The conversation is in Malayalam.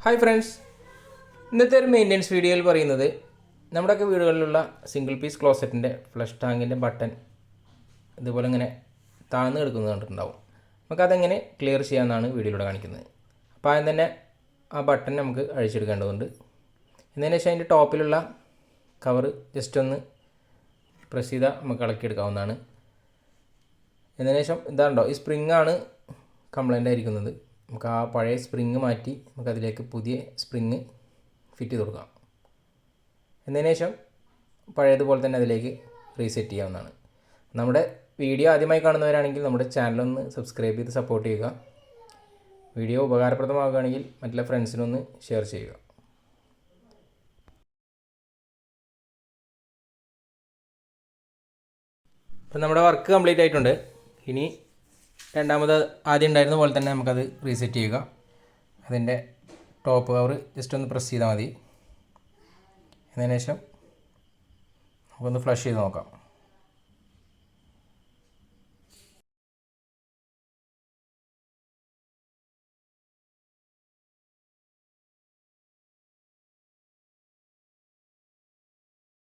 ഹായ് ഫ്രണ്ട്സ്, ഇന്നത്തെ ഒരു മെയിൻ്റെനൻസ് വീഡിയോയിൽ പറയുന്നത് നമ്മുടെയൊക്കെ വീടുകളിലുള്ള സിംഗിൾ പീസ് ക്ലോസറ്റിൻ്റെ ഫ്ലഷ് ടാങ്കിൻ്റെ ബട്ടൺ ഇതുപോലെ ഇങ്ങനെ താഴ്ന്നു കിടക്കുന്നത് കണ്ടിട്ടുണ്ടാവും. നമുക്കതെങ്ങനെ ക്ലിയർ ചെയ്യാമെന്നാണ് വീഡിയോയിലൂടെ കാണിക്കുന്നത്. അപ്പോൾ ആദ്യം തന്നെ ആ ബട്ടൺ നമുക്ക് അഴിച്ചെടുക്കേണ്ടതുണ്ട്. എന്നതിന് ശേഷം അതിൻ്റെ ടോപ്പിലുള്ള കവർ ജസ്റ്റ് ഒന്ന് പ്രസ് ചെയ്താൽ നമുക്ക് ഇളക്കിയെടുക്കാവുന്നതാണ്. എന്നതിന് ശേഷം ഇതാണ്ടോ, ഈ സ്പ്രിങ്ങാണ് കംപ്ലൈൻ്റ് ആയിരിക്കുന്നത്. നമുക്ക് ആ പഴയ സ്പ്രിങ് മാറ്റി നമുക്കതിലേക്ക് പുതിയ സ്പ്രിങ് ഫിറ്റ് ചെയ്ത് കൊടുക്കാം. എന്നതിന് ശേഷം പഴയതുപോലെ തന്നെ അതിലേക്ക് റീസെറ്റ് ചെയ്യാവുന്നതാണ്. നമ്മുടെ വീഡിയോ ആദ്യമായി കാണുന്നവരാണെങ്കിൽ നമ്മുടെ ചാനലൊന്ന് സബ്സ്ക്രൈബ് ചെയ്ത് സപ്പോർട്ട് ചെയ്യുക. വീഡിയോ ഉപകാരപ്രദമാവുകയാണെങ്കിൽ മറ്റുള്ള ഫ്രണ്ട്സിനൊന്ന് ഷെയർ ചെയ്യുക. അപ്പം നമ്മുടെ വർക്ക് കംപ്ലീറ്റ് ആയിട്ടുണ്ട്. ഇനി രണ്ടാമത് ആദ്യം ഉണ്ടായിരുന്ന പോലെ തന്നെ നമുക്കത് റീസെറ്റ് ചെയ്യുക. അതിൻ്റെ ടോപ്പ് കവർ ജസ്റ്റ് ഒന്ന് പ്രസ് ചെയ്താൽ മതി. അതിന് ശേഷം നമുക്കൊന്ന് ഫ്ലഷ് ചെയ്ത് നോക്കാം.